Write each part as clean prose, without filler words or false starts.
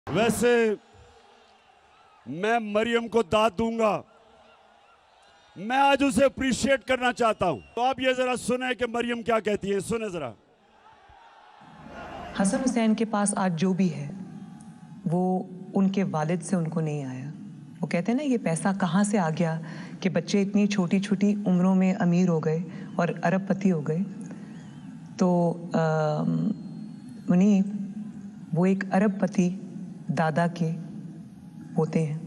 वैसे मैं मरियम को दाद दूंगा, मैं आज उसे अप्रिशिएट करना चाहता हूं। तो आप ये जरा सुने कि मरियम क्या कहती है, सुने जरा। हसन हुसैन के पास आज जो भी है वो उनके वालिद से उनको नहीं आया। वो कहते हैं ना, ये पैसा कहाँ से आ गया कि बच्चे इतनी छोटी छोटी उम्रों में अमीर हो गए और अरबपति हो गए। तो मुनीब वो एक अरबपति दादा के पोते हैं,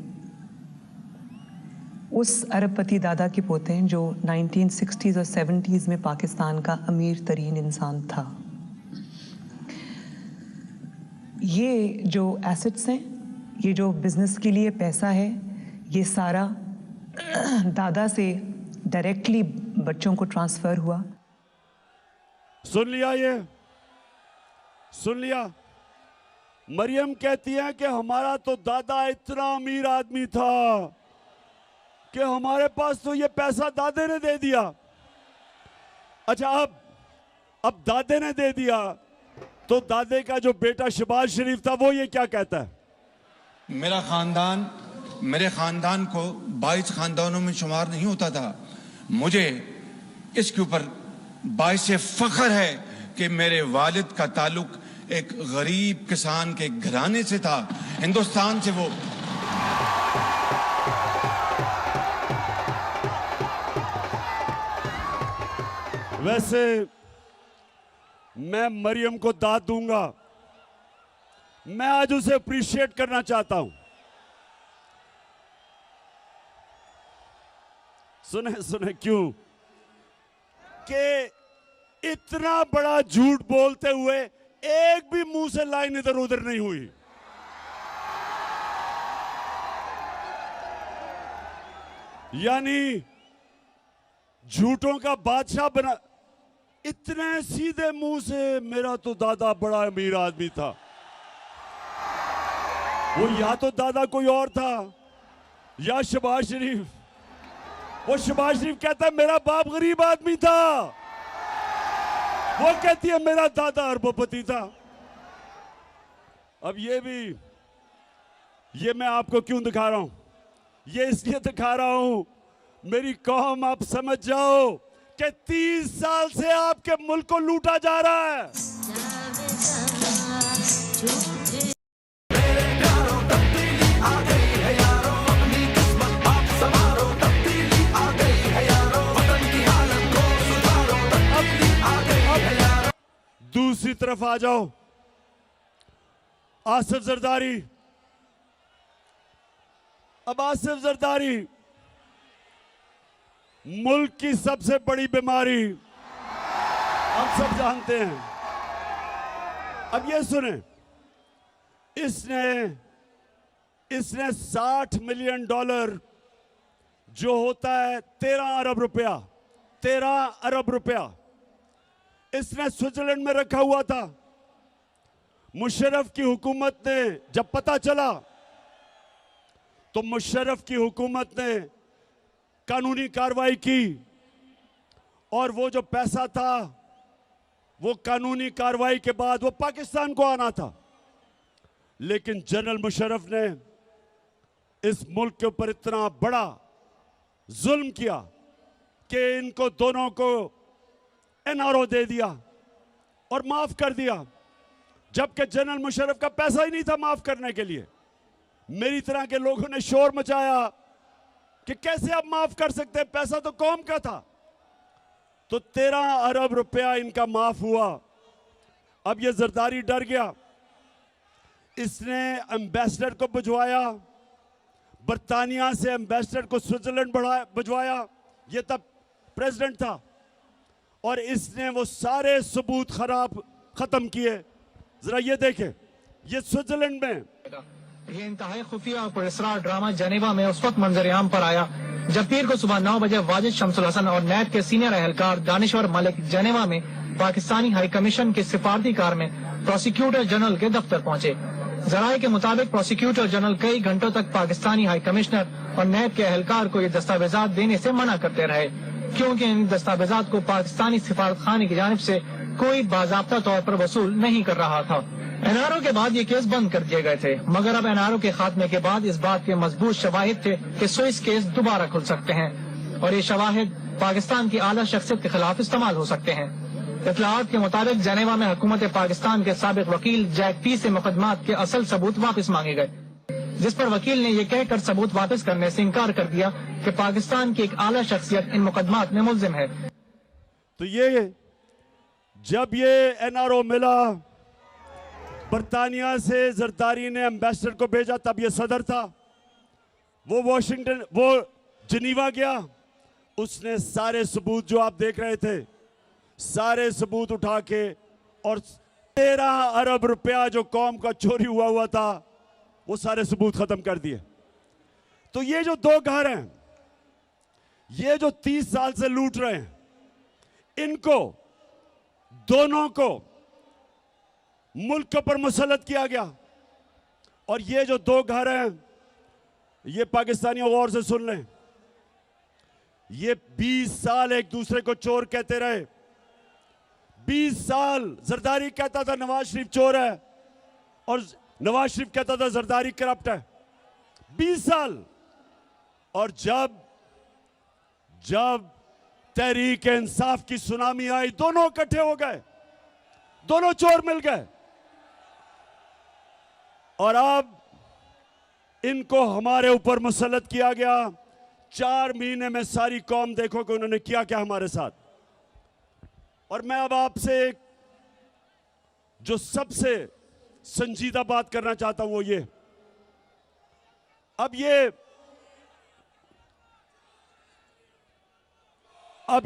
उस अरबपति दादा के पोते हैं जो 1960s और 70s में पाकिस्तान का अमीर तरीन इंसान था। ये जो एसेट्स हैं, ये जो बिजनेस के लिए पैसा है, ये सारा दादा से डायरेक्टली बच्चों को ट्रांसफर हुआ। सुन लिया, ये सुन लिया। मरियम कहती है कि हमारा तो दादा इतना अमीर आदमी था कि हमारे पास तो ये पैसा दादे ने दे दिया। अच्छा, अब दादे ने दे दिया तो दादे का जो बेटा शहबाज शरीफ था वो ये क्या कहता है? मेरे खानदान को 22 खानदानों में शुमार नहीं होता था। मुझे इसके ऊपर बाइस फख्र है कि मेरे वालिद का ताल्लुक एक गरीब किसान के घराने से था, हिंदुस्तान से। वो वैसे मैं मरियम को दाद दूंगा, मैं आज उसे अप्रिशिएट करना चाहता हूं। सुने सुने क्यों कि इतना बड़ा झूठ बोलते हुए एक भी मुंह से लाइन इधर उधर नहीं हुई। यानी झूठों का बादशाह बना, इतने सीधे मुंह से मेरा तो दादा बड़ा अमीर आदमी था। वो या तो दादा कोई और था या शहबाज शरीफ। वो शहबाज शरीफ कहता है मेरा बाप गरीब आदमी था, वो कहती है मेरा दादा अरबपति था। अब ये मैं आपको क्यों दिखा रहा हूं? ये इसलिए दिखा रहा हूं मेरी कौम आप समझ जाओ कि 30 साल से आपके मुल्क को लूटा जा रहा है। दूसरी तरफ आ जाओ, आसिफ जरदारी। अब आसिफ जरदारी मुल्क की सबसे बड़ी बीमारी हम सब जानते हैं। अब ये सुने, इसने $60 मिलियन जो होता है 13 अरब रुपया, 13 अरब रुपया इसने स्विट्जरलैंड में रखा हुआ था। मुशर्रफ की हुकूमत ने जब पता चला तो मुशर्रफ की हुकूमत ने कानूनी कार्रवाई की और वो जो पैसा था वो कानूनी कार्रवाई के बाद वो पाकिस्तान को आना था। लेकिन जनरल मुशर्रफ ने इस मुल्क के ऊपर इतना बड़ा जुल्म किया कि इनको दोनों को एनआरओ दे दिया और माफ कर दिया, जबकि जनरल मुशर्रफ का पैसा ही नहीं था माफ करने के लिए। मेरी तरह के लोगों ने शोर मचाया कि कैसे आप माफ कर सकते हैं, पैसा तो कौम का था। तो 13 अरब रुपया इनका माफ हुआ। अब ये जरदारी डर गया, इसने एम्बेसडर को भिजवाया, बरतानिया से एम्बेसडर को स्विट्जरलैंड भिजवाया, ये तब प्रेसिडेंट था, और इसने वो सारे सबूत खत्म किए। जरा ये देखें, ये स्विट्जरलैंड में ये इंतहाई खुफिया और पुरस्कार ड्रामा जनेवा में उस वक्त मंजर-ए-आम पर आया जब पीर को सुबह 9 बजे वाजिद शमसुल हसन और नैब के सीनियर अहलकार दानिश्वर मलिक जनेवा में पाकिस्तानी हाई कमीशन की सिफारती कार में प्रोसिक्यूटर जनरल के दफ्तर पहुंचे। जराये के मुताबिक प्रोसिक्यूटर जनरल कई घंटों तक पाकिस्तानी हाई कमिश्नर और नैब के अहलकार को ये दस्तावेजात देने से मना करते रहे, क्योंकि इन दस्तावेजात को पाकिस्तानी सिफारतखाने की जानिब से कोई बाज़ाब्ता तौर पर वसूल नहीं कर रहा था। एनआरओ के बाद ये केस बंद कर दिए गए थे, मगर अब एनआरओ के खात्मे के बाद इस बात के मजबूत शवाहिद थे कि स्विस केस दोबारा खुल सकते हैं और ये शवाहिद पाकिस्तान की आला शख्सियत के खिलाफ इस्तेमाल हो सकते हैं। इत्तलाआत के मुताबिक जेनेवा में हुकूमत पाकिस्तान के साबिक वकील जैक पी से मुकदमात के असल सबूत वापस मांगे गए, जिस पर वकील ने यह कहकर सबूत वापस करने से इनकार कर दिया कि पाकिस्तान की एक आला शख्सियत इन मुकदमात में मुल्जिम है। तो ये जब ये एनआरओ मिला, बरतानिया से जरदारी ने एम्बेसडर को भेजा, तब ये सदर था, वो जिनीवा गया, उसने सारे सबूत जो आप देख रहे थे, सारे सबूत उठा के और 13 अरब रुपया जो कौम का चोरी हुआ था वो सारे सबूत खत्म कर दिए। तो ये जो दो घर हैं, ये जो 30 साल से लूट रहे हैं, इनको दोनों को मुल्क के ऊपर मुसल्लत किया गया। और ये जो दो घर हैं, ये पाकिस्तानियों गौर से सुन लें, ये 20 साल एक दूसरे को चोर कहते रहे। 20 साल जरदारी कहता था नवाज शरीफ चोर है और नवाज शरीफ कहता था जरदारी करप्ट है। 20 साल। और जब तहरीक इंसाफ की सुनामी आई, दोनों इकट्ठे हो गए, दोनों चोर मिल गए और अब इनको हमारे ऊपर मुसल्लत किया गया। 4 महीने में सारी कौम देखो कि उन्होंने किया क्या हमारे साथ। और मैं अब आपसे जो सबसे संजीदा बात करना चाहता हूं वो ये, अब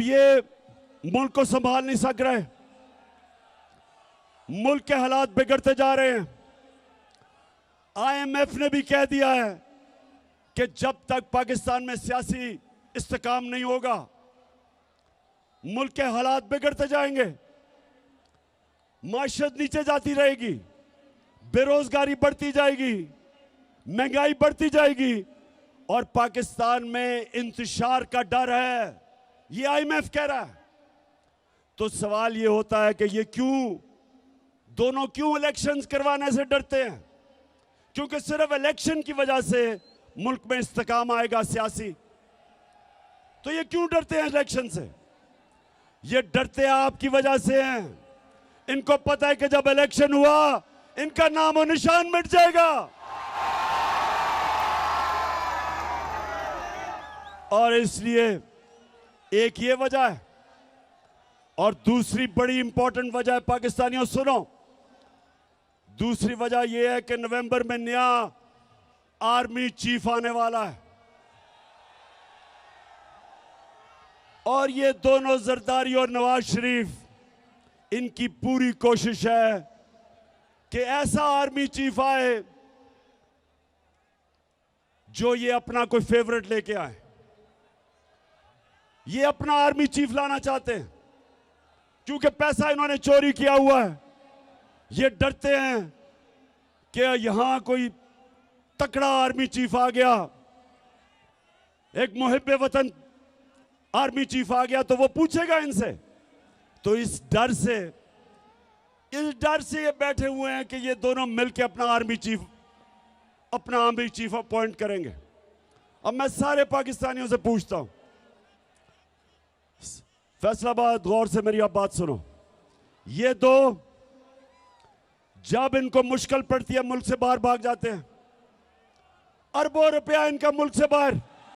ये मुल्क को संभाल नहीं सक रहे, मुल्क के हालात बिगड़ते जा रहे हैं। IMF ने भी कह दिया है कि जब तक पाकिस्तान में सियासी इस्तेकाम नहीं होगा, मुल्क के हालात बिगड़ते जाएंगे, माशरत नीचे जाती रहेगी, बेरोजगारी बढ़ती जाएगी, महंगाई बढ़ती जाएगी और पाकिस्तान में इंतशार का डर है, ये IMF कह रहा है। तो सवाल ये होता है कि ये दोनों क्यों इलेक्शंस करवाने से डरते हैं? क्योंकि सिर्फ इलेक्शन की वजह से मुल्क में इस्तेकाम आएगा सियासी। तो ये क्यों डरते हैं इलेक्शन से? ये डरते आपकी वजह से हैं। इनको पता है कि जब इलेक्शन हुआ इनका नाम और निशान मिट जाएगा। और इसलिए एक ये वजह है और दूसरी बड़ी इंपॉर्टेंट वजह है, पाकिस्तानियों सुनो, दूसरी वजह यह है कि नवंबर में नया आर्मी चीफ आने वाला है और ये दोनों जरदारी और नवाज शरीफ, इनकी पूरी कोशिश है कि ऐसा आर्मी चीफ आए जो ये अपना कोई फेवरेट लेके आए। ये अपना आर्मी चीफ लाना चाहते हैं क्योंकि पैसा इन्होंने चोरी किया हुआ है। ये डरते हैं कि यहां कोई तकड़ा आर्मी चीफ आ गया, एक मुहिब्बे वतन आर्मी चीफ आ गया तो वो पूछेगा इनसे। तो इस डर से ये बैठे हुए हैं कि ये दोनों मिलकर अपना आर्मी चीफ अपॉइंट करेंगे। अब मैं सारे पाकिस्तानियों से पूछता हूं, फैसलाबाद, गौर से मेरी आप बात सुनो, ये दो जब इनको मुश्किल पड़ती है मुल्क से बाहर भाग जाते हैं, अरबों रुपया इनका मुल्क से बाहर